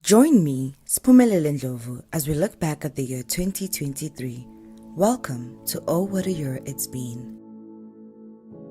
Join me, Siphumelele Ndlovu, as we look back at the year 2023. Welcome to Oh What a Year It's Been.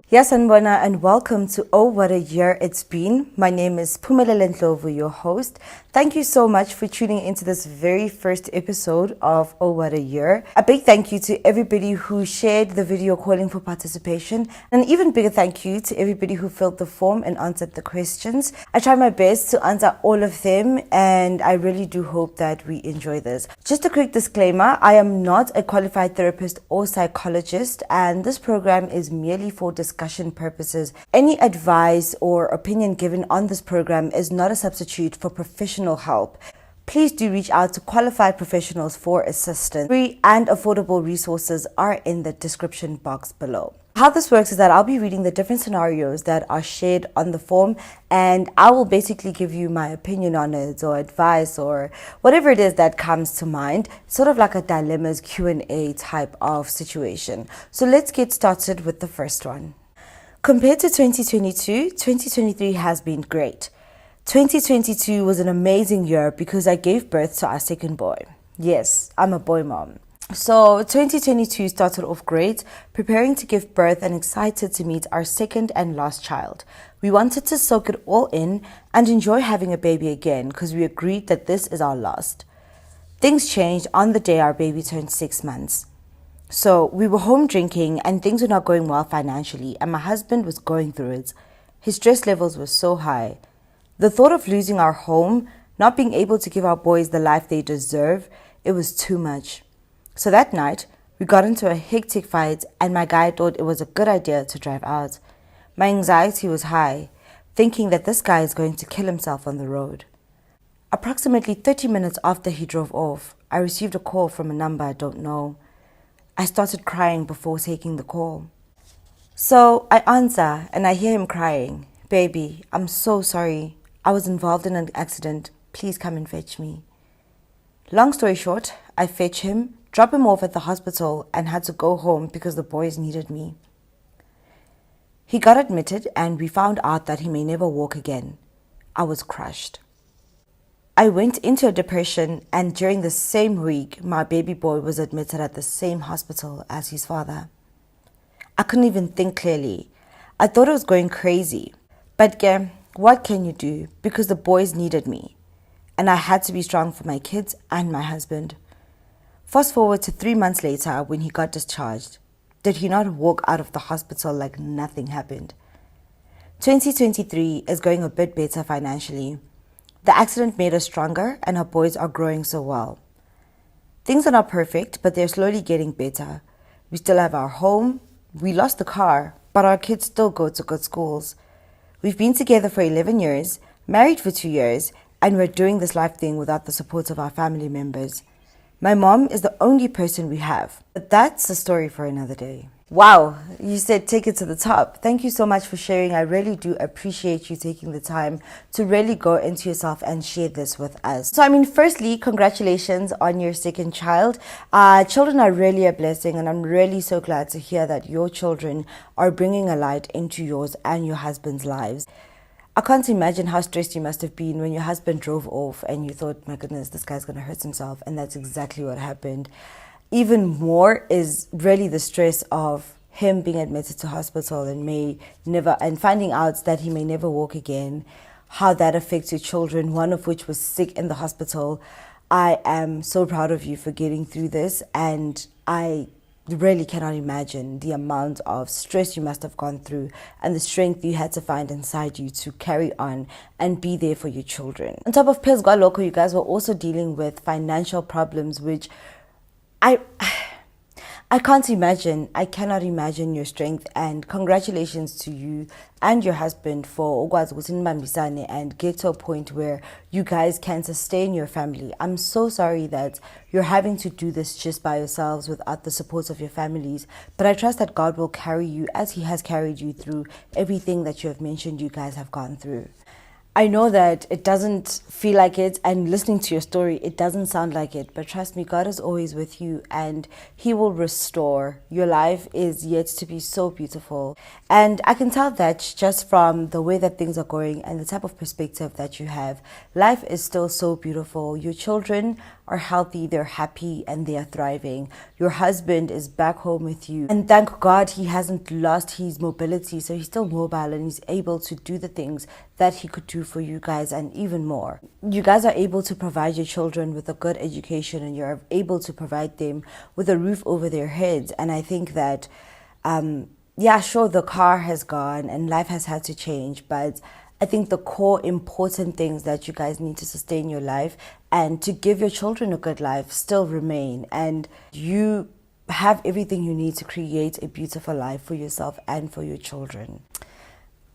Yes, sawbona, and welcome to Oh What a Year It's Been. My name is Siphumelele Ndlovu, your host. Thank you so much for tuning into this very first episode of Oh What a Year. A big thank you to everybody who shared the video calling for participation, and an even bigger thank you to everybody who filled the form and answered the questions. I tried my best to answer all of them, and I really do hope that we enjoy this. Just a quick disclaimer, I am not a qualified therapist or psychologist, and this program is merely for discussion purposes. Any advice or opinion given on this program is not a substitute for professional help. Please do reach out to qualified professionals for assistance. Free and affordable resources are in the description box below. How this works is that I'll be reading the different scenarios that are shared on the form, and I will basically give you my opinion on it or advice or whatever it is that comes to mind, sort of like a dilemmas Q&A type of situation. So let's get started with the first one. Compared to 2022, 2023 has been great. 2022 was an amazing year because I gave birth to our second boy. Yes, I'm a boy mom. So 2022 started off great, preparing to give birth and excited to meet our second and last child. We wanted to soak it all in and enjoy having a baby again because we agreed that this is our last. Things changed on the day our baby turned 6 months. So we were home drinking and things were not going well financially, and my husband was going through it. His stress levels were so high. The thought of losing our home, not being able to give our boys the life they deserve, it was too much. So that night, we got into a hectic fight and my guy thought it was a good idea to drive out. My anxiety was high, thinking that this guy is going to kill himself on the road. Approximately 30 minutes after he drove off, I received a call from a number I don't know. I started crying before taking the call. So I answer and I hear him crying. "Baby, I'm so sorry. I was involved in an accident. Please come and fetch me." Long story short, I fetch him, drop him off at the hospital, and had to go home because the boys needed me. He got admitted and we found out that he may never walk again. I was crushed. I went into a depression, and during the same week, my baby boy was admitted at the same hospital as his father. I couldn't even think clearly. I thought I was going crazy. But what can you do? Because the boys needed me. And I had to be strong for my kids and my husband. Fast forward to 3 months later when he got discharged. Did he not walk out of the hospital like nothing happened? 2023 is going a bit better financially. The accident made us stronger and our boys are growing so well. Things are not perfect, but they're slowly getting better. We still have our home. We lost the car, but our kids still go to good schools. We've been together for 11 years, married for 2 years, and we're doing this life thing without the support of our family members. My mom is the only person we have, but that's a story for another day. Wow, you said take it to the top. Thank you so much for sharing. I really do appreciate you taking the time to really go into yourself and share this with us. So, firstly, congratulations on your second child. Children are really a blessing, and I'm really so glad to hear that your children are bringing a light into yours and your husband's lives. I can't imagine how stressed you must have been when your husband drove off and you thought, my goodness, this guy's going to hurt himself, and that's exactly what happened. Even more is really the stress of him being admitted to hospital and finding out that he may never walk again, how that affects your children, one of which was sick in the hospital. I am so proud of you for getting through this, and I really cannot imagine the amount of stress you must have gone through and the strength you had to find inside you to carry on and be there for your children. On top of Pez Loco, you guys were also dealing with financial problems, which I can't imagine. I cannot imagine your strength, and congratulations to you and your husband for ukwazi ukuthi nibambisane and get to a point where you guys can sustain your family. I'm so sorry that you're having to do this just by yourselves without the support of your families, but I trust that God will carry you as He has carried you through everything that you have mentioned you guys have gone through. I know that it doesn't feel like it, and listening to your story, it doesn't sound like it. But trust me, God is always with you, and He will restore. Your life is yet to be so beautiful. And I can tell that just from the way that things are going and the type of perspective that you have. Life is still so beautiful. Your children are healthy, they're happy, and they are thriving. Your husband is back home with you. And thank God he hasn't lost his mobility, so he's still mobile and he's able to do the things that he could do for you guys and even more. You guys are able to provide your children with a good education, and you're able to provide them with a roof over their heads. And I think that, yeah, sure, the car has gone and life has had to change, but I think the core important things that you guys need to sustain your life and to give your children a good life still remain. And you have everything you need to create a beautiful life for yourself and for your children.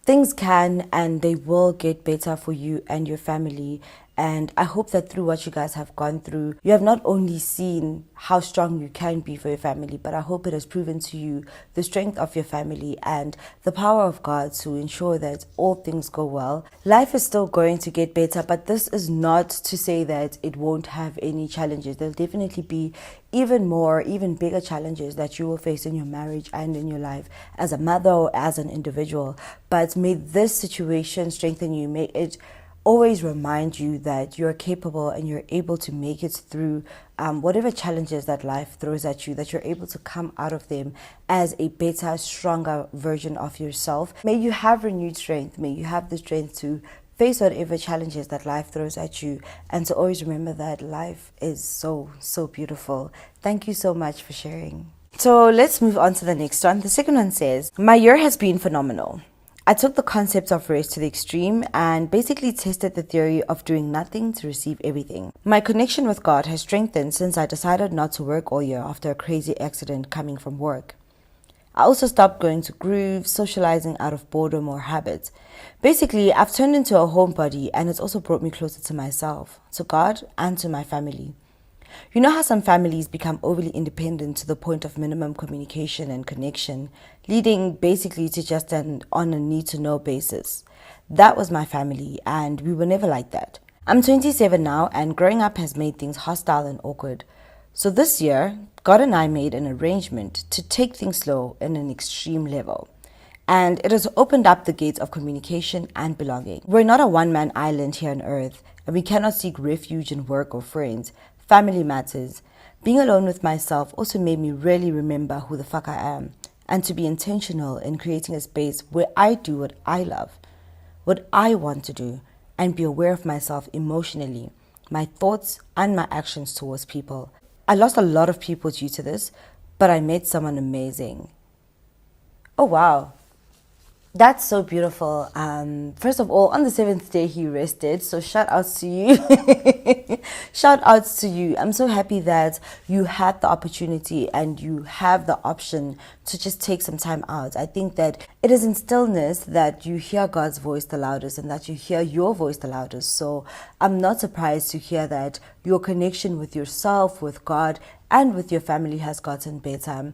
Things can and they will get better for you and your family. And I hope that through what you guys have gone through, you have not only seen how strong you can be for your family, but I hope it has proven to you the strength of your family and the power of God to ensure that all things go well. Life is still going to get better, but this is not to say that it won't have any challenges. There'll definitely be even bigger challenges that you will face in your marriage and in your life as a mother or as an individual. But may this situation strengthen you. May it always remind you that you're capable and you're able to make it through whatever challenges that life throws at you, that you're able to come out of them as a better, stronger version of yourself. May you have renewed strength. May you have the strength to face whatever challenges that life throws at you, and to always remember that life is so, so beautiful. Thank you so much for sharing. So let's move on to the next one. The second one says, my year has been phenomenal. I took the concept of rest to the extreme and basically tested the theory of doing nothing to receive everything. My connection with God has strengthened since I decided not to work all year after a crazy accident coming from work. I also stopped going to grooves, socializing out of boredom or habit. Basically, I've turned into a homebody, and it's also brought me closer to myself, to God, and to my family. You know how some families become overly independent to the point of minimum communication and connection, leading basically to just an on a need-to-know basis. That was my family, and we were never like that. I'm 27 now, and growing up has made things hostile and awkward. So this year, God and I made an arrangement to take things slow in an extreme level. And it has opened up the gates of communication and belonging. We're not a one-man island here on earth, and we cannot seek refuge in work or friends. Family matters. Being alone with myself also made me really remember who the fuck I am, and to be intentional in creating a space where I do what I love, what I want to do, and be aware of myself emotionally, my thoughts and my actions towards people. I lost a lot of people due to this, but I met someone amazing. Oh, wow. That's so beautiful. First of all, on the 7th day he rested, so shout outs to you. Shout outs to you. I'm so happy that you had the opportunity and you have the option to just take some time out. I think that it is in stillness that you hear God's voice the loudest and that you hear your voice the loudest. So I'm not surprised to hear that your connection with yourself, with God, and with your family has gotten better.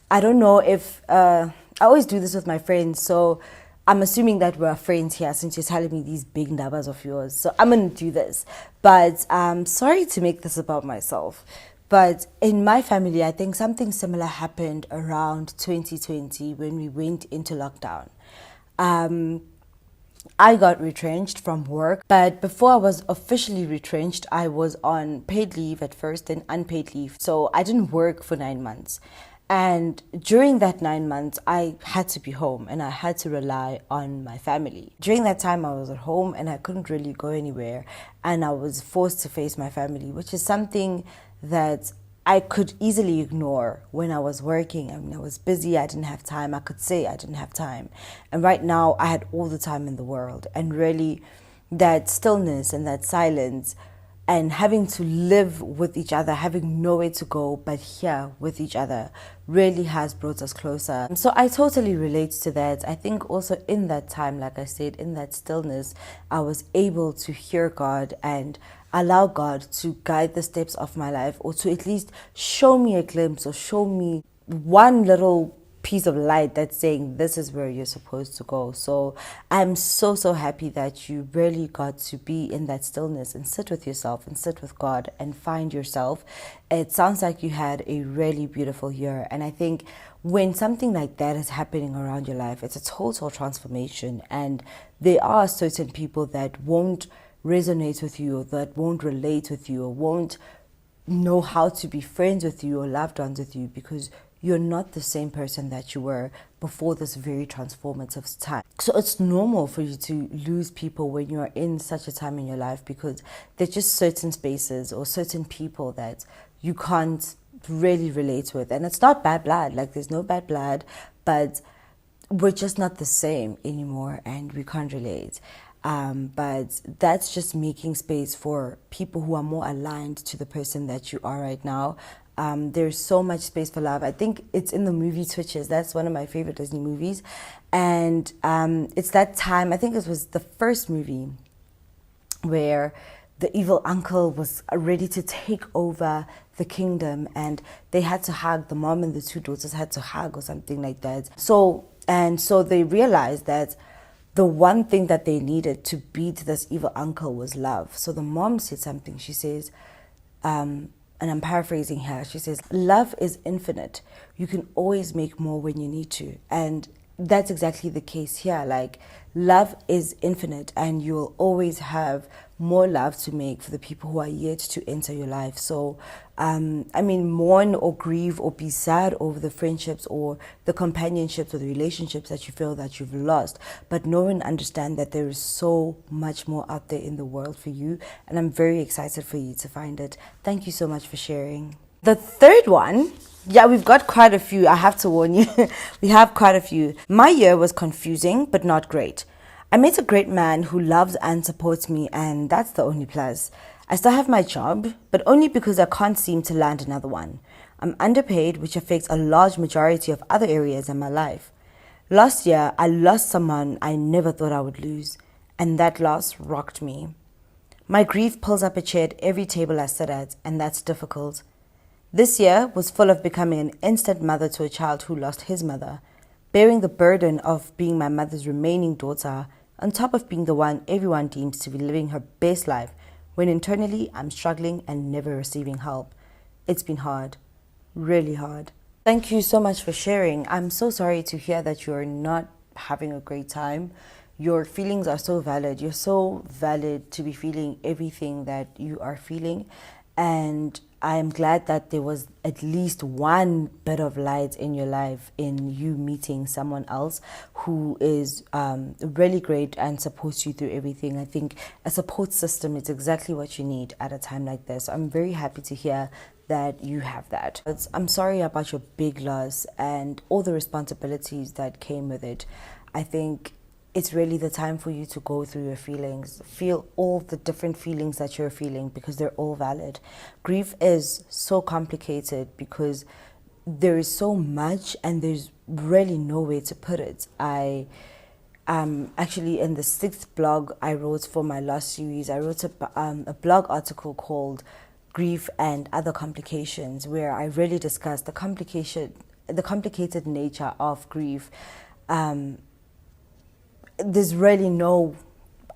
I don't know if I always do this with my friends, so I'm assuming that we're friends here since you're telling me these big numbers of yours. So I'm going to do this. But sorry to make this about myself. But in my family, I think something similar happened around 2020 when we went into lockdown. I got retrenched from work, but before I was officially retrenched, I was on paid leave at first, then unpaid leave. So I didn't work for 9 months. And during that 9 months, I had to be home and I had to rely on my family. During that time, I was at home and I couldn't really go anywhere. And I was forced to face my family, which is something that I could easily ignore when I was working. I mean, I was busy, I didn't have time. I could say I didn't have time. And right now, I had all the time in the world. And really, that stillness and that silence and having to live with each other, having nowhere to go but here with each other really has brought us closer. So I totally relate to that. I think also in that time, like I said, in that stillness, I was able to hear God and allow God to guide the steps of my life, or to at least show me a glimpse or show me one little piece of light that's saying this is where you're supposed to go. So I'm so happy that you really got to be in that stillness and sit with yourself and sit with God and find yourself. It sounds like you had a really beautiful year, and I think when something like that is happening around your life, it's a total transformation, and there are certain people that won't resonate with you, or that won't relate with you, or won't know how to be friends with you or loved ones with you, because you're not the same person that you were before this very transformative time. So it's normal for you to lose people when you're in such a time in your life, because there's just certain spaces or certain people that you can't really relate with. And it's not bad blood, like there's no bad blood, but we're just not the same anymore and we can't relate. But that's just making space for people who are more aligned to the person that you are right now. There's so much space for love. I think it's in the movie Twitches. That's one of my favorite Disney movies. And it's that time, I think it was the first movie where the evil uncle was ready to take over the kingdom, and they had to hug, the mom and the two daughters had to hug or something like that. So they realized that the one thing that they needed to beat this evil uncle was love. So the mom said something. She says, and I'm paraphrasing here, she says, love is infinite. You can always make more when you need to. And that's exactly the case here. Like, love is infinite, and you'll always have more love to make for the people who are yet to enter your life. So, mourn or grieve or be sad over the friendships or the companionships or the relationships that you feel that you've lost. But know and understand that there is so much more out there in the world for you, and I'm very excited for you to find it. Thank you so much for sharing. The third one, yeah, we've got quite a few. I have to warn you, we have quite a few. My year was confusing, but not great. I met a great man who loves and supports me, and that's the only plus. I still have my job, but only because I can't seem to land another one. I'm underpaid, which affects a large majority of other areas in my life. Last year, I lost someone I never thought I would lose, and that loss rocked me. My grief pulls up a chair at every table I sit at, and that's difficult. This year was full of becoming an instant mother to a child who lost his mother, bearing the burden of being my mother's remaining daughter, on top of being the one everyone deems to be living her best life, when internally I'm struggling and never receiving help. It's been hard, really hard. Thank you so much for sharing. I'm so sorry to hear that you're not having a great time. Your feelings are so valid. You're so valid to be feeling everything that you are feeling. And I am glad that there was at least one bit of light in your life in you meeting someone else who is really great and supports you through everything. I think a support system is exactly what you need at a time like this. I'm very happy to hear that you have that. I'm sorry about your big loss and all the responsibilities that came with it. I think it's really the time for you to go through your feelings, feel all the different feelings that you're feeling, because they're all valid. Grief is so complicated because there is so much and there's really no way to put it. I actually, in the 6th blog I wrote for my last series, I wrote a blog article called Grief and Other Complications, where I really discussed the complicated nature of grief. There's really no,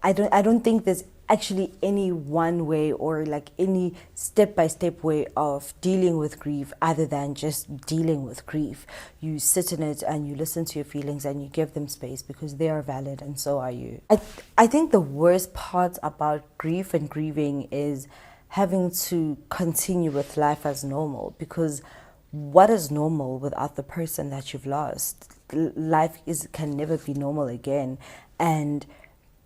I don't think there's actually any one way or like any step-by-step way of dealing with grief other than just dealing with grief. You sit in it and you listen to your feelings and you give them space because they are valid and so are you. I think the worst part about grief and grieving is having to continue with life as normal, because what is normal without the person that you've lost? Life can never be normal again, and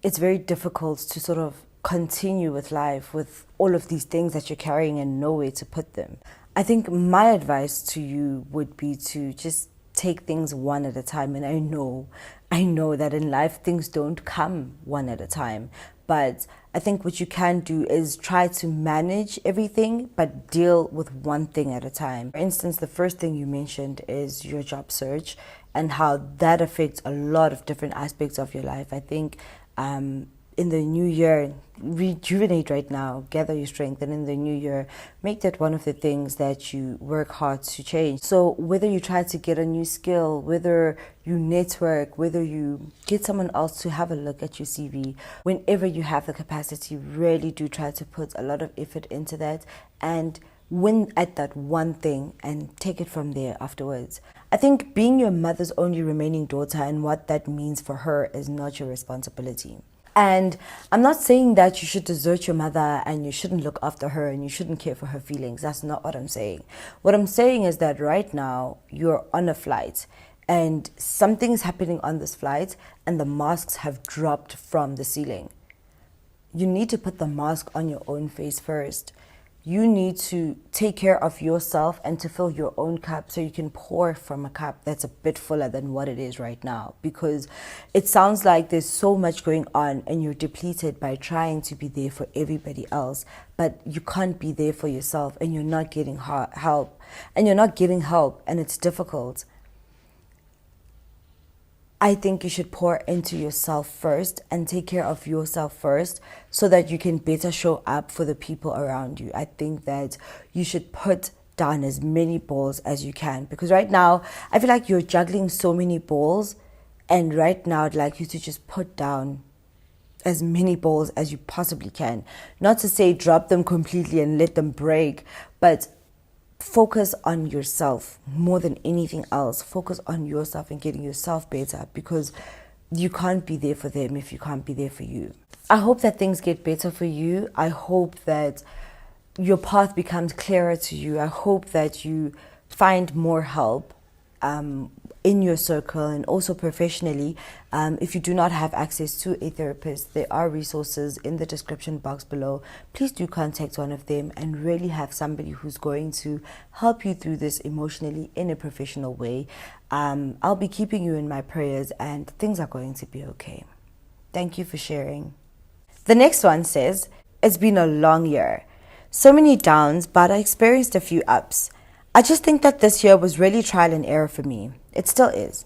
it's very difficult to sort of continue with life with all of these things that you're carrying and nowhere to put them. I think my advice to you would be to just take things one at a time. And I know that in life things don't come one at a time, but I think what you can do is try to manage everything but deal with one thing at a time. For instance, the first thing you mentioned is your job search and how that affects a lot of different aspects of your life. I think in the new year, rejuvenate right now, gather your strength, and in the new year, make that one of the things that you work hard to change. So whether you try to get a new skill, whether you network, whether you get someone else to have a look at your CV, whenever you have the capacity, really do try to put a lot of effort into that and win at that one thing and take it from there afterwards. I think being your mother's only remaining daughter and what that means for her is not your responsibility. And I'm not saying that you should desert your mother and you shouldn't look after her and you shouldn't care for her feelings. That's not what I'm saying. What I'm saying is that right now you're on a flight and something's happening on this flight and the masks have dropped from the ceiling. You need to put the mask on your own face first. You need to take care of yourself and to fill your own cup so you can pour from a cup that's a bit fuller than what it is right now, because it sounds like there's so much going on and you're depleted by trying to be there for everybody else, but you can't be there for yourself and you're not getting help and it's difficult. I think you should pour into yourself first and take care of yourself first so that you can better show up for the people around you. I think that you should put down as many balls as you can, because right now I feel like you're juggling so many balls, and right now I'd like you to just put down as many balls as you possibly can. Not to say drop them completely and let them break, but focus on yourself more than anything else. Focus on yourself and getting yourself better, because you can't be there for them if you can't be there for you. I hope that things get better for you. I hope that your path becomes clearer to you. I hope that you find more help in your circle and also professionally. If you do not have access to a therapist, there are resources in the description box below. Please do contact one of them and really have somebody who's going to help you through this emotionally in a professional way. I'll be keeping you in my prayers and things are going to be okay. Thank you for sharing. The next one says, it's been a long year. So many downs, but I experienced a few ups. I just think that this year was really trial and error for me. It still is.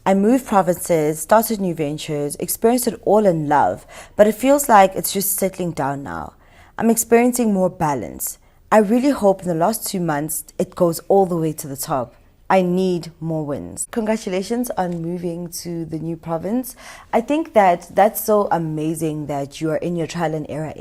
I moved provinces, started new ventures, experienced it all in love, but it feels like it's just settling down now. I'm experiencing more balance. I really hope in the last 2 months it goes all the way to the top. I need more wins. Congratulations on moving to the new province. I think that that's so amazing that you are in your trial and error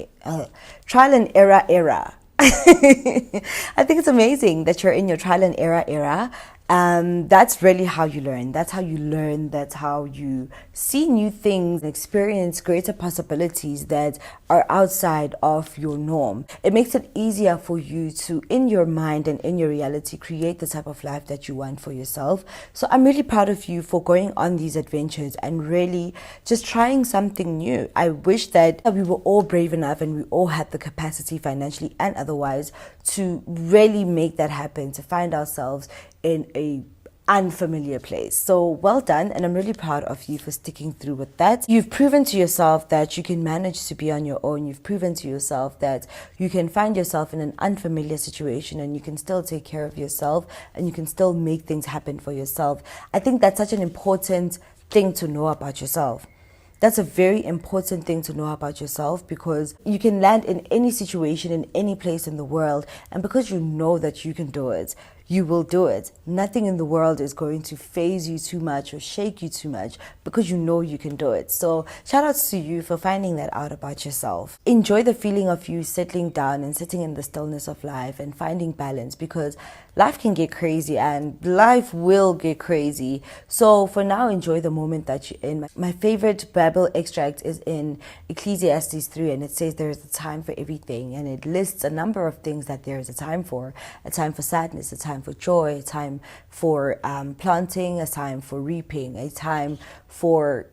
era. I think it's amazing that you're in your trial and error era. That's really how you learn. That's how you learn. That's how you see new things and experience greater possibilities that are outside of your norm. It makes it easier for you to, in your mind and in your reality, create the type of life that you want for yourself. So I'm really proud of you for going on these adventures and really just trying something new. I wish that we were all brave enough and we all had the capacity financially and otherwise to really make that happen, to find ourselves in a unfamiliar place. So well done, and I'm really proud of you for sticking through with that. You've proven to yourself that you can manage to be on your own. You've proven to yourself that you can find yourself in an unfamiliar situation and you can still take care of yourself and you can still make things happen for yourself. I think that's such an important thing to know about yourself. That's a very important thing to know about yourself, because you can land in any situation, in any place in the world, and because you know that you can do it, you will do it. Nothing in the world is going to faze you too much or shake you too much, because you know you can do it. So shout outs to you for finding that out about yourself. Enjoy the feeling of you settling down and sitting in the stillness of life and finding balance, because life can get crazy and life will get crazy. So for now, enjoy the moment that you're in. My favorite Bible extract is in Ecclesiastes 3, and it says there is a time for everything, and it lists a number of things that there is a time for sadness, a time for joy, a time for planting, a time for reaping, a time for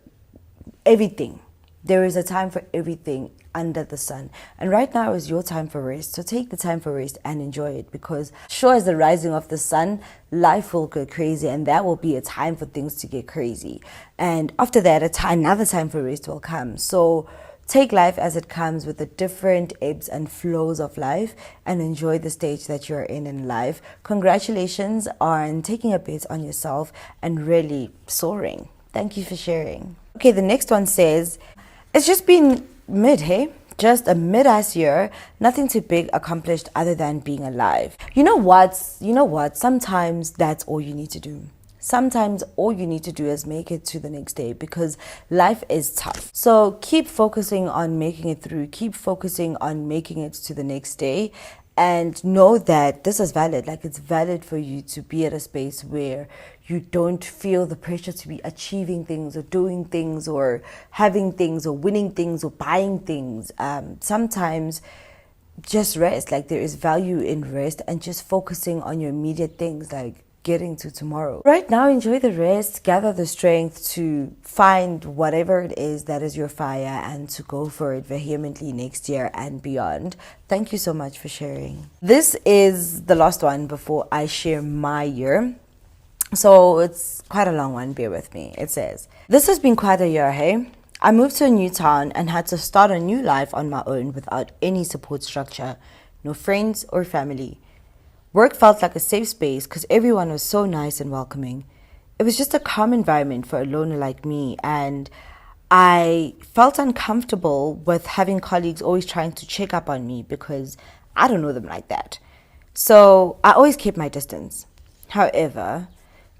everything. There is a time for everything under the sun, and right now is your time for rest. So take the time for rest and enjoy it, because sure as the rising of the sun, life will go crazy, and that will be a time for things to get crazy, and after that another time for rest will come. So take life as it comes, with the different ebbs and flows of life, and enjoy the stage that you're in life. Congratulations on taking a bet on yourself and really soaring. Thank you for sharing. Okay, the next one says, It's just been mid, hey? Just a mid-ass year, nothing too big accomplished other than being alive. You know what? Sometimes that's all you need to do. Sometimes all you need to do is make it to the next day because life is tough. So keep focusing on making it through. Keep focusing on making it to the next day and know that this is valid. Like, it's valid for you to be at a space where you don't feel the pressure to be achieving things or doing things or having things or winning things or buying things. Sometimes just rest. Like, there is value in rest and just focusing on your immediate things, like getting to tomorrow. Right now, enjoy the rest, gather the strength to find whatever it is that is your fire and to go for it vehemently next year and beyond. Thank you so much for sharing. This is the last one before I share my year. So it's quite a long one, bear with me. It says, this has been quite a year, hey? I moved to a new town and had to start a new life on my own without any support structure, no friends or family. Work felt like a safe space because everyone was so nice and welcoming. It was just a calm environment for a loner like me, and I felt uncomfortable with having colleagues always trying to check up on me because I don't know them like that. So I always kept my distance. However,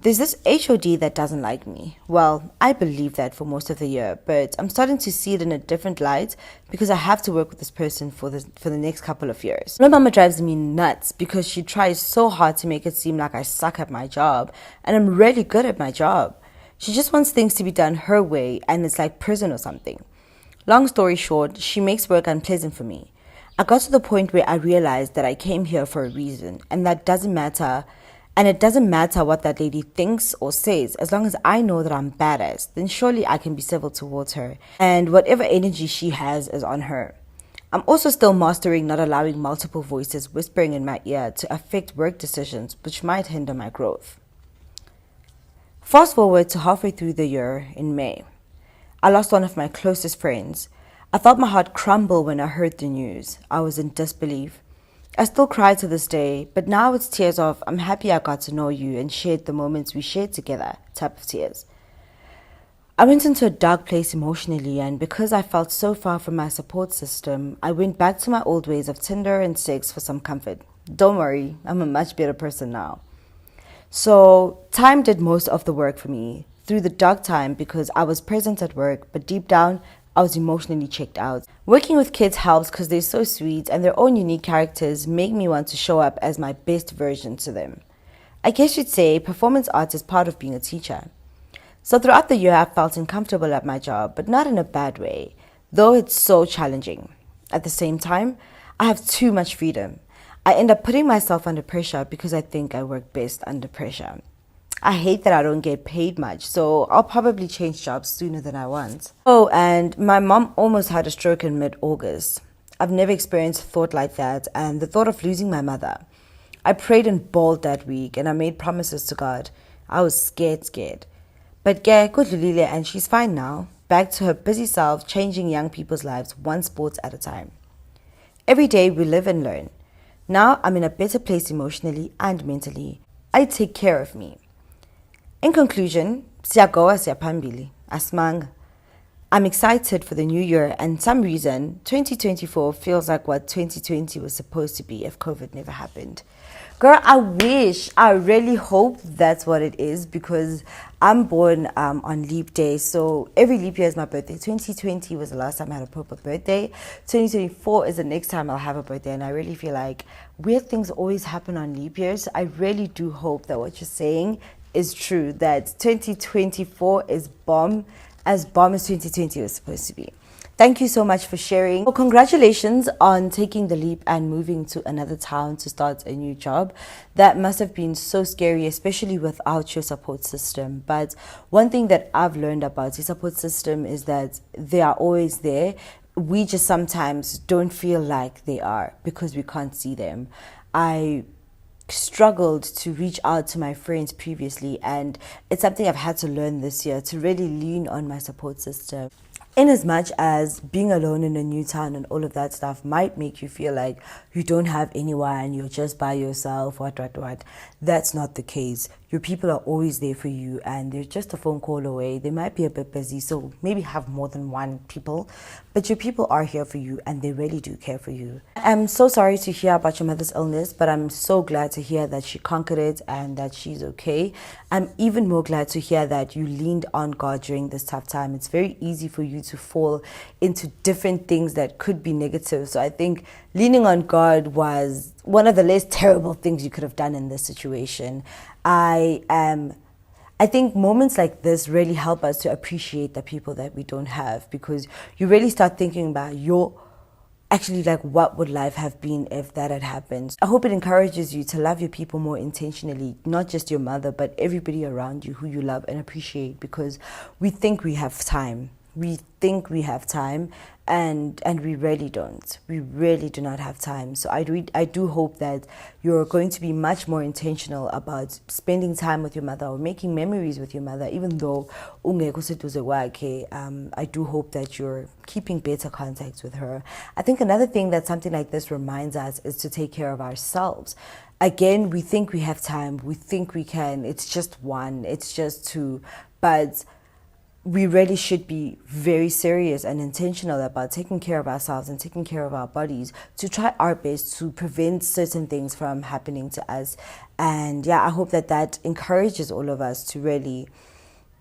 there's this HOD that doesn't like me. Well, I believe that for most of the year, but I'm starting to see it in a different light because I have to work with this person for the next couple of years. My mama drives me nuts because she tries so hard to make it seem like I suck at my job, and I'm really good at my job. She just wants things to be done her way, and it's like prison or something. Long story short, she makes work unpleasant for me. I got to the point where I realized that I came here for a reason, and that doesn't matter. And it doesn't matter what that lady thinks or says, as long as I know that I'm badass, then surely I can be civil towards her. And whatever energy she has is on her. I'm also still mastering not allowing multiple voices whispering in my ear to affect work decisions, which might hinder my growth. Fast forward to halfway through the year in May. I lost one of my closest friends. I felt my heart crumble when I heard the news. I was in disbelief. I still cry to this day, but now it's tears of, I'm happy I got to know you and shared the moments we shared together type of tears. I went into a dark place emotionally, and because I felt so far from my support system, I went back to my old ways of Tinder and sex for some comfort. Don't worry, I'm a much better person now. So time did most of the work for me through the dark time because I was present at work, but deep down, I was emotionally checked out. Working with kids helps because they're so sweet and their own unique characters make me want to show up as my best version to them. I guess you'd say performance art is part of being a teacher. So throughout the year, I felt uncomfortable at my job, but not in a bad way, though it's so challenging. At the same time, I have too much freedom. I end up putting myself under pressure because I think I work best under pressure. I hate that I don't get paid much, so I'll probably change jobs sooner than I want. Oh, and my mom almost had a stroke in mid-August. I've never experienced a thought like that, and the thought of losing my mother. I prayed and bawled that week, and I made promises to God. I was scared. But yeah, good Lulile, and she's fine now. Back to her busy self, changing young people's lives one sport at a time. Every day we live and learn. Now I'm in a better place emotionally and mentally. I take care of me. In conclusion, siyagoa siyaphambili, asimanga. I'm excited for the new year, and some reason 2024 feels like what 2020 was supposed to be if COVID never happened. Girl, I really hope that's what it is because I'm born on leap day, so every leap year is my birthday. 2020 was the last time I had a proper birthday. 2024 is the next time I'll have a birthday, and I really feel like weird things always happen on leap years. I really do hope that what you're saying is true, that 2024 is as 2020 was supposed to be. Thank you so much for sharing. Well, congratulations on taking the leap and moving to another town to start a new job. That must have been so scary, especially without your support system. But one thing that I've learned about your support system is that they are always there. We just sometimes don't feel like they are because we can't see them. I struggled to reach out to my friends previously, and it's something I've had to learn this year, to really lean on my support system. In as much as being alone in a new town and all of that stuff might make you feel like you don't have anyone, you're just by yourself, what, that's not the case. your people are always there for you and they're just a phone call away. They might be a bit busy, so maybe have more than one people, but your people are here for you and they really do care for you. I'm so sorry to hear about your mother's illness, but I'm so glad to hear that she conquered it and that she's okay. I'm even more glad to hear that you leaned on God during this tough time. It's very easy for you to fall into different things that could be negative. So I think leaning on God was one of the less terrible things you could have done in this situation. I think moments like this really help us to appreciate the people that we don't have, because you really start thinking about what would life have been if that had happened. I hope it encourages you to love your people more intentionally, not just your mother, but everybody around you who you love and appreciate, because we think we have time. We think we have time, and we really don't. We really do not have time. So I do hope that you're going to be much more intentional about spending time with your mother or making memories with your mother, even though I do hope that you're keeping better contacts with her. I think another thing that something like this reminds us is to take care of ourselves. Again, we think we have time. We think we can. It's just one. It's just two. But we really should be very serious and intentional about taking care of ourselves and taking care of our bodies to try our best to prevent certain things from happening to us. And I hope that encourages all of us to really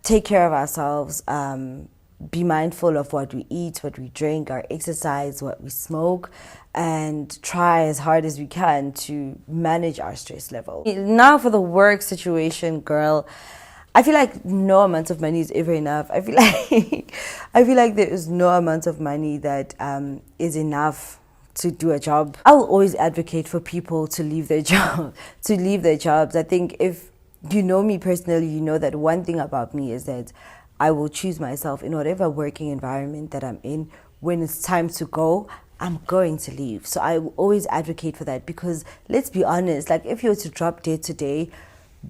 take care of ourselves, be mindful of what we eat, what we drink, our exercise, what we smoke, and try as hard as we can to manage our stress level. Now for the work situation, girl. I feel like no amount of money is ever enough. I feel like there is no amount of money that is enough to do a job. I will always advocate for people to leave their jobs. I think if you know me personally, you know that one thing about me is that I will choose myself in whatever working environment that I'm in. When it's time to go, I'm going to leave. So I will always advocate for that, because let's be honest, like if you were to drop dead today,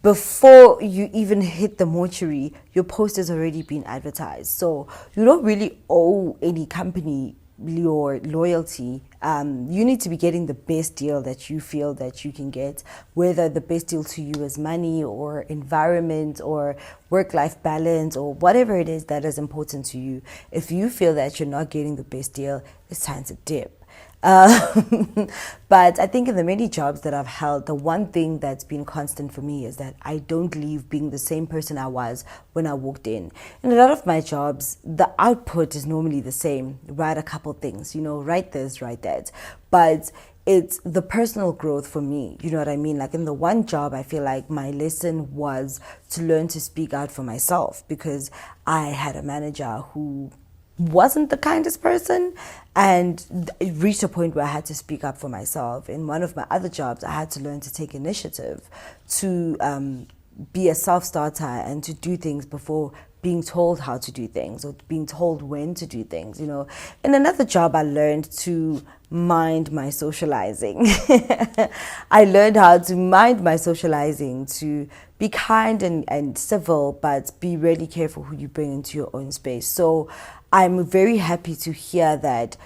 before you even hit the mortuary, your post has already been advertised. So you don't really owe any company your loyalty. You need to be getting the best deal that you feel that you can get, whether the best deal to you is money or environment or work-life balance or whatever it is that is important to you. If you feel that you're not getting the best deal, it's time to dip. But I think in the many jobs that I've held, the one thing that's been constant for me is that I don't leave being the same person I was when I walked in. In a lot of my jobs, the output is normally the same. Write a couple things, write this, write that. But it's the personal growth for me, you know what I mean? Like in the one job, I feel like my lesson was to learn to speak out for myself, because I had a manager who wasn't the kindest person, and it reached a point where I had to speak up for myself. In one of my other jobs, I had to learn to take initiative, to be a self-starter and to do things before being told how to do things or being told when to do things. In another job, I learned to mind my socializing. I learned how to mind my socializing, to be kind and civil, but be really careful who you bring into your own space. So I'm very happy to hear that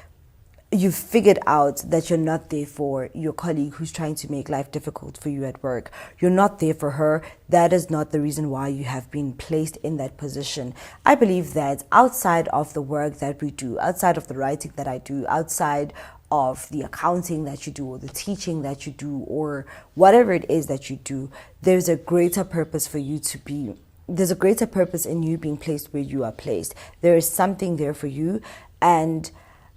you've figured out that you're not there for your colleague who's trying to make life difficult for you at work. You're not there for her. That is not the reason why you have been placed in that position. I believe that outside of the work that we do, outside of the writing that I do, outside of the accounting that you do or the teaching that you do or whatever it is that you do, there's a greater purpose for you to be. There's a greater purpose in you being placed where you are placed. There is something there for you, and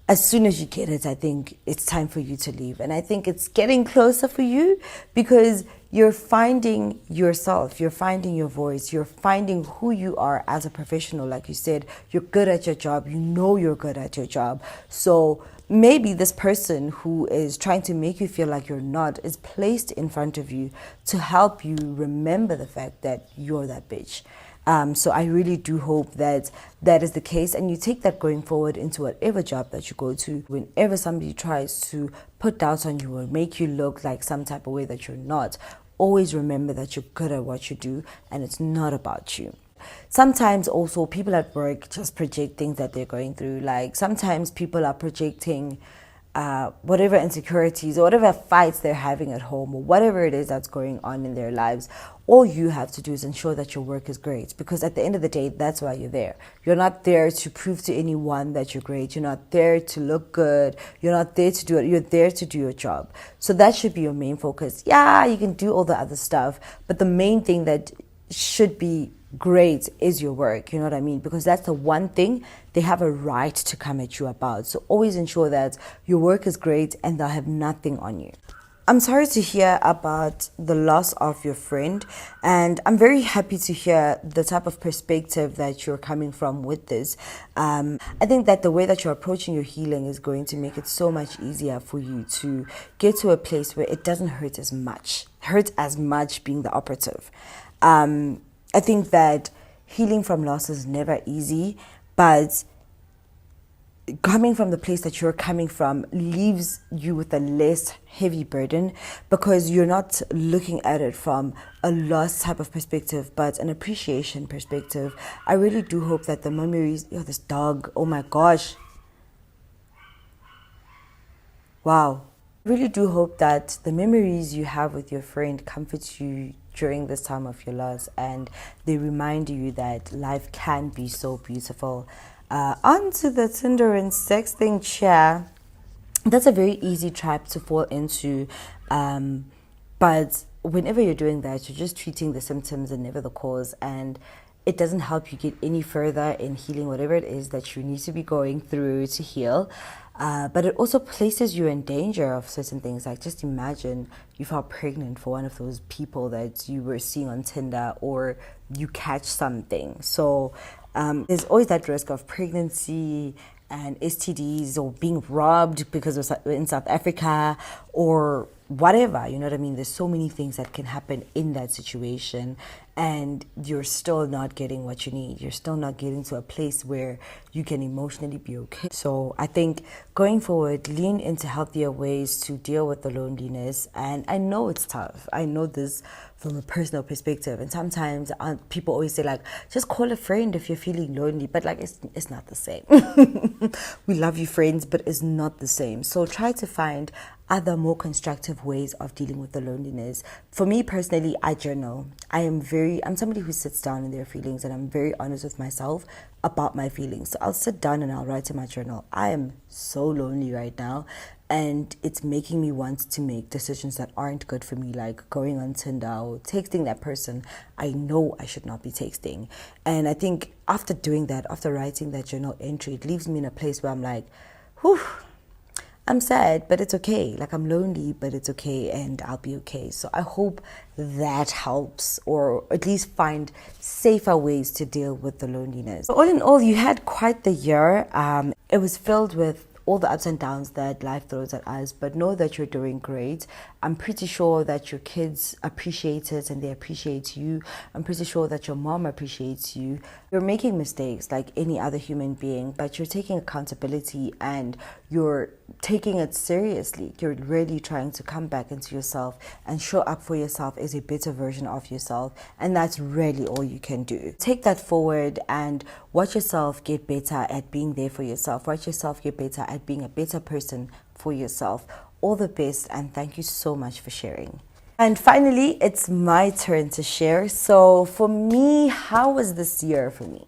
as soon as you get it, I think it's time for you to leave. And I think it's getting closer for you, because you're finding yourself, you're finding your voice, you're finding who you are as a professional. Like you said, you're good at your job, you know you're good at your job. So maybe this person who is trying to make you feel like you're not is placed in front of you to help you remember the fact that you're that bitch. So I really do hope that that is the case, and you take that going forward into whatever job that you go to. Whenever somebody tries to put doubts on you or make you look like some type of way that you're not, always remember that you're good at what you do and it's not about you. Sometimes also people at work just project things that they're going through. Like sometimes people are projecting whatever insecurities or whatever fights they're having at home or whatever it is that's going on in their lives, all you have to do is ensure that your work is great, because at the end of the day, that's why you're there. You're not there to prove to anyone that you're great. You're not there to look good. You're not there to do it. You're there to do your job. So that should be your main focus. Yeah, you can do all the other stuff, but the main thing that should be great is your work, you know what I mean? Because that's the one thing they have a right to come at you about. So always ensure that your work is great and they'll have nothing on you. I'm sorry to hear about the loss of your friend, and I'm very happy to hear the type of perspective that you're coming from with this. I think that the way that you're approaching your healing is going to make it so much easier for you to get to a place where it doesn't hurt as much. Hurt as much being the operative. I think that healing from loss is never easy, but coming from the place that you're coming from leaves you with a less heavy burden, because you're not looking at it from a loss type of perspective, but an appreciation perspective. I really do hope that the memories, this dog, oh my gosh. Wow. I really do hope that the memories you have with your friend comforts you during this time of your loss, and they remind you that life can be so beautiful. On to the Tinder and sexting chair. That's a very easy trap to fall into, but whenever you're doing that, you're just treating the symptoms and never the cause, and it doesn't help you get any further in healing whatever it is that you need to be going through to heal. But it also places you in danger of certain things. Like, just imagine you fell pregnant for one of those people that you were seeing on Tinder, or you catch something. So there's always that risk of pregnancy and STDs, or being robbed because of in South Africa, or whatever, you know what I mean? There's so many things that can happen in that situation, and you're still not getting what you need. You're still not getting to a place where you can emotionally be okay. So I think going forward, lean into healthier ways to deal with the loneliness. And I know it's tough. I know this from a personal perspective. And sometimes people always say, like, just call a friend if you're feeling lonely. But like, it's not the same. We love you, friends, but it's not the same. So try to find other more constructive ways of dealing with the loneliness. For me personally, I journal. I'm somebody who sits down in their feelings, and I'm very honest with myself about my feelings. So I'll sit down and I'll write in my journal, I am so lonely right now, and it's making me want to make decisions that aren't good for me, like going on Tinder or texting that person I know I should not be texting. And I think after doing that, after writing that journal entry, it leaves me in a place where I'm like, whew, I'm sad, but it's okay. Like, I'm lonely, but it's okay, and I'll be okay. So I hope that helps, or at least find safer ways to deal with the loneliness. All in all, you had quite the year. It was filled with all the ups and downs that life throws at us, but know that you're doing great. I'm pretty sure that your kids appreciate it and they appreciate you. I'm pretty sure that your mom appreciates you. You're making mistakes like any other human being, but you're taking accountability and you're taking it seriously. You're really trying to come back into yourself and show up for yourself as a better version of yourself, and that's really all you can do. Take that forward and watch yourself get better at being there for yourself. Watch yourself get better at being a better person for yourself. All the best, and thank you so much for sharing. And finally, it's my turn to share. So for me, how was this year for me?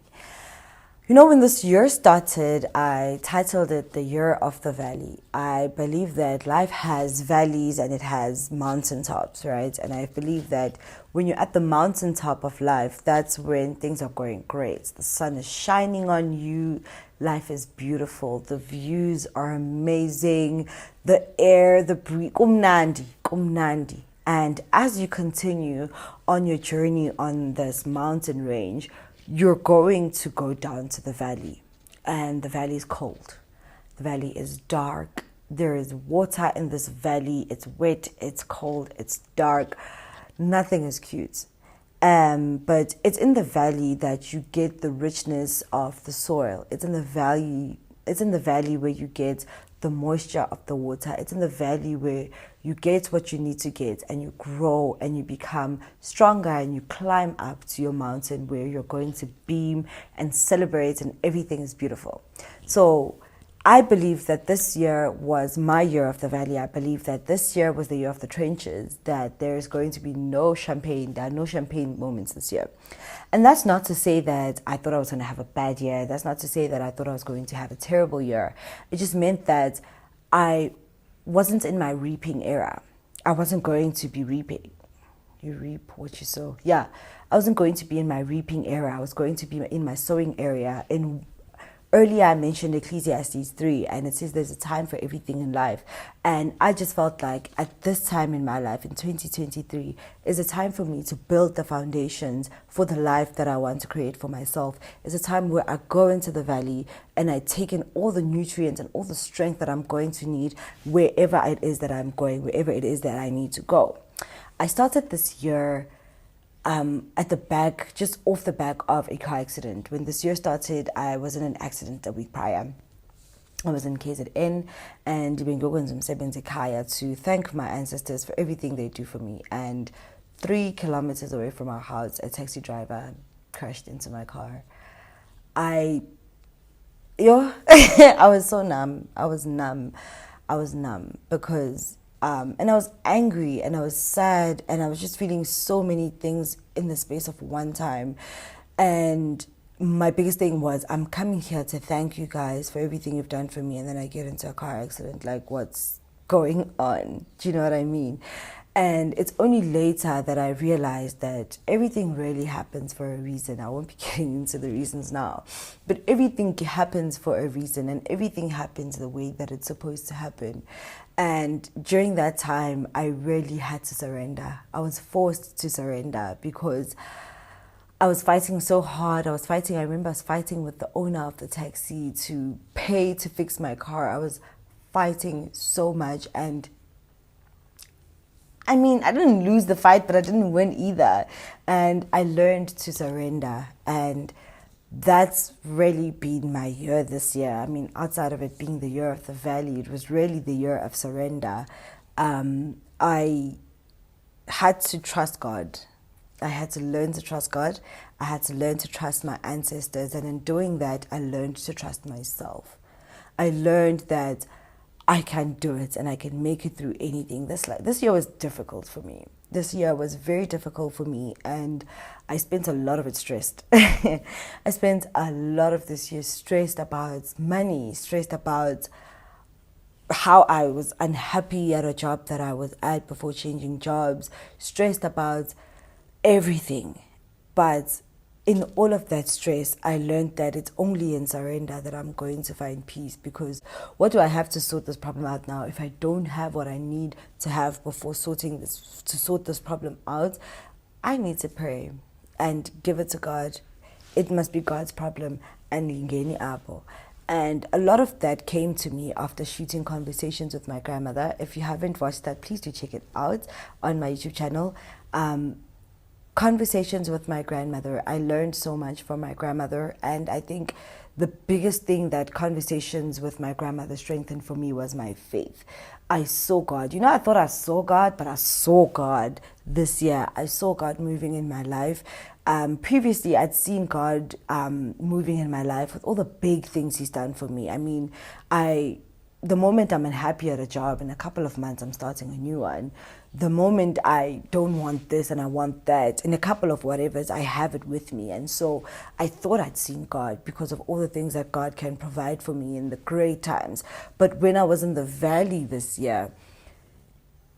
You know, when this year started, I titled it the Year of the Valley. I believe that life has valleys and it has mountaintops, right? And I believe that when you're at the mountaintop of life, that's when things are going great. The sun is shining on you. Life is beautiful. The views are amazing. The air, the breeze, kumnandi. And as you continue on your journey on this mountain range, you're going to go down to the valley, and the valley is cold. The valley is dark. There is water in this valley. It's wet, it's cold, it's dark. Nothing is cute. But it's in the valley that you get the richness of the soil. It's in the valley where you get the moisture of the water. It's in the valley where you get what you need to get, and you grow and you become stronger, and you climb up to your mountain where you're going to beam and celebrate, and everything is beautiful. So I believe that this year was my year of the valley. I believe that this year was the year of the trenches, that there is going to be no champagne. There are no champagne moments this year. And that's not to say that I thought I was going to have a bad year. That's not to say that I thought I was going to have a terrible year. It just meant that I wasn't in my reaping era. I wasn't going to be reaping. You reap what you sow. Yeah, I wasn't going to be in my reaping era. I was going to be in my sowing area. Earlier, I mentioned Ecclesiastes 3, and it says there's a time for everything in life. And I just felt like at this time in my life, in 2023, is a time for me to build the foundations for the life that I want to create for myself. It's a time where I go into the valley and I take in all the nutrients and all the strength that I'm going to need wherever it is that I'm going, wherever it is that I need to go. I started this year at the back, just off the back of a car accident. When this year started, I was in an accident a week prior. I was in KZN and to thank my ancestors for everything they do for me. And 3 kilometers away from our house, a taxi driver crashed into my car. I was so numb. I was numb because and I was angry and I was sad and I was just feeling so many things in the space of one time. And my biggest thing was, I'm coming here to thank you guys for everything you've done for me, and then I get into a car accident. Like, what's going on? Do you know what I mean? And it's only later that I realized that everything really happens for a reason. I won't be getting into the reasons now, but everything happens for a reason, and everything happens the way that it's supposed to happen. And during that time, I really had to surrender. I was forced to surrender because I was fighting so hard. I remember I was fighting with the owner of the taxi to pay to fix my car. I was fighting so much, and I mean, I didn't lose the fight, but I didn't win either. And I learned to surrender. And that's really been my year this year. I mean, outside of it being the year of the valley, it was really the year of surrender. I had to trust God. I had to learn to trust God. I had to learn to trust my ancestors. And in doing that, I learned to trust myself. I learned that I can do it and I can make it through anything. This year was difficult for me. This year was very difficult for me, and I spent a lot of it stressed. I spent a lot of this year stressed about money, stressed about how I was unhappy at a job that I was at before changing jobs, stressed about everything. But in all of that stress, I learned that it's only in surrender that I'm going to find peace. Because what do I have to sort this problem out now if I don't have what I need to have before sort this problem out? I need to pray and give it to God. It must be God's problem, and ngeni apho. And a lot of that came to me after shooting Conversations with my grandmother. If you haven't watched that, please do check it out on my YouTube channel. Conversations with my grandmother. I learned so much from my grandmother, and I think the biggest thing that Conversations with my grandmother strengthened for me was my faith. I saw God. I thought I saw God, but I saw God this year. I saw God moving in my life. Previously, I'd seen God moving in my life with all the big things He's done for me. I mean, the moment I'm unhappy at a job, in a couple of months I'm starting a new one. The moment I don't want this and I want that, in a couple of whatevers, I have it with me. And so I thought I'd seen God because of all the things that God can provide for me in the great times. But when I was in the valley this year,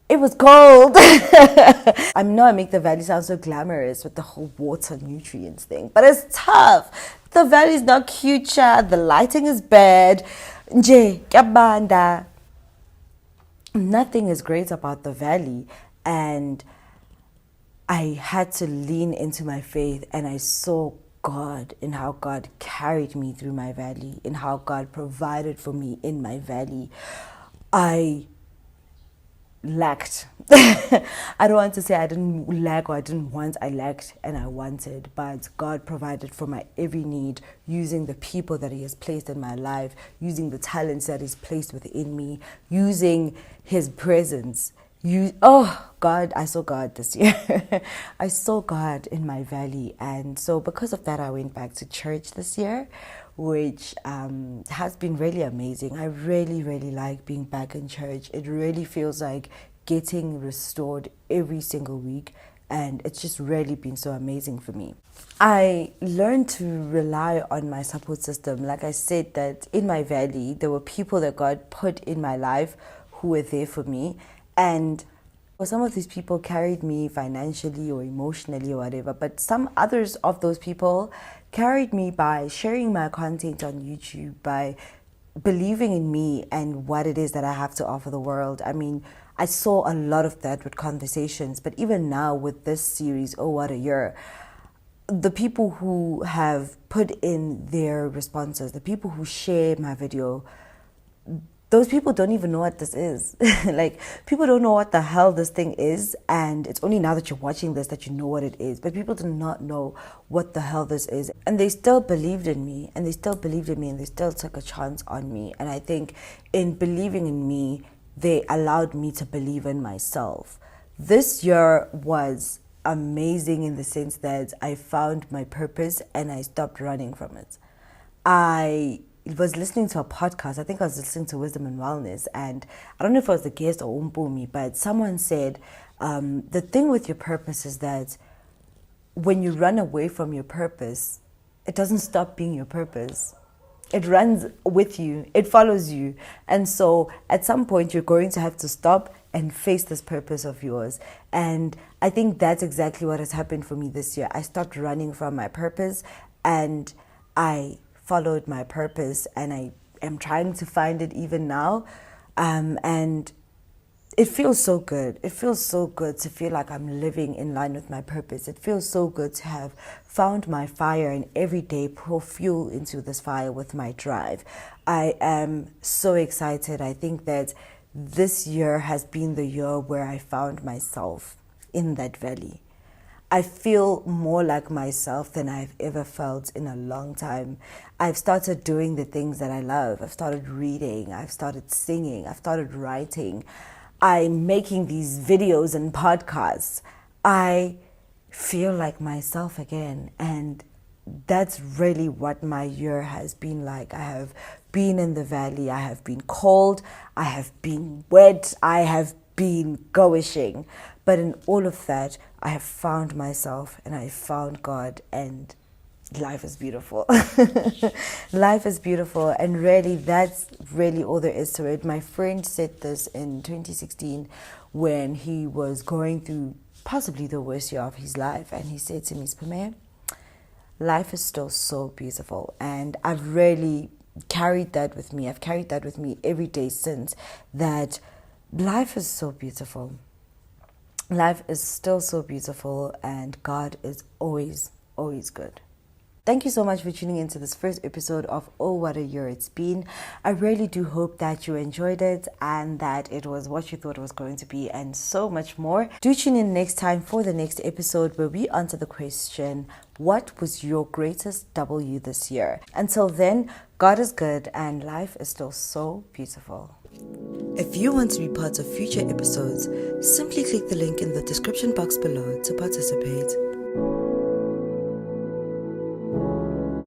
it was cold. I know I make the valley sound so glamorous with the whole water nutrients thing, but it's tough. The valley's not cute, the lighting is bad. Nje, kabanda. Nothing is great about the valley, and I had to lean into my faith, and I saw God in how God carried me through my valley, in how God provided for me in my valley. I lacked. I don't want to say I didn't lack or I didn't want. I lacked and I wanted, but God provided for my every need using the people that He has placed in my life, using the talents that He's placed within me, using His presence. God, I saw God this year. I saw God in my valley. And so because of that, I went back to church this year, which has been really amazing. I really, really like being back in church. It really feels like getting restored every single week, and it's just really been so amazing for me. I learned to rely on my support system. Like I said, that in my valley, there were people that God put in my life who were there for me, and some of these people carried me financially or emotionally or whatever, but some others of those people carried me by sharing my content on YouTube, by believing in me and what it is that I have to offer the world. I mean, I saw a lot of that with conversations, but even now with this series, Oh What a Year, the people who have put in their responses, the people who share my video, those people don't even know what this is. Like, people don't know what the hell this thing is, and it's only now that you're watching this that you know what it is. But people do not know what the hell this is. And they still believed in me, and they still took a chance on me. And I think in believing in me, they allowed me to believe in myself. This year was amazing in the sense that I found my purpose and I stopped running from it. I was listening to a podcast. I think I was listening to Wisdom and Wellness, and I don't know if it was the guest or Umpumi, but someone said the thing with your purpose is that when you run away from your purpose, it doesn't stop being your purpose. It runs with you, it follows you. And so at some point you're going to have to stop and face this purpose of yours. And I think that's exactly what has happened for me this year. I stopped running from my purpose and I followed my purpose, and I am trying to find it even now. And it feels so good. It feels so good to feel like I'm living in line with my purpose. It feels so good to have found my fire and every day pour fuel into this fire with my drive. I am so excited. I think that this year has been the year where I found myself in that valley. I feel more like myself than I've ever felt in a long time. I've started doing the things that I love. I've started reading. I've started singing. I've started writing. I'm making these videos and podcasts. I feel like myself again. And that's really what my year has been like. I have been in the valley. I have been cold. I have been wet. I have been goishing. But in all of that, I have found myself and I found God, and life is beautiful. Life is beautiful, and really, that's really all there is to it. My friend said this in 2016 when he was going through possibly the worst year of his life, and he said to me, Spame, life is still so beautiful. And I've really carried that with me. I've carried that with me every day since, that life is so beautiful. Life is still so beautiful, and God is always, always good. Thank you so much for tuning into this first episode of Oh What a Year It's Been. I really do hope that you enjoyed it and that it was what you thought it was going to be, and so much more. Do tune in next time for the next episode where we answer the question, what was your greatest W this year? Until then, God is good and life is still so beautiful. If you want to be part of future episodes, simply click the link in the description box below to participate.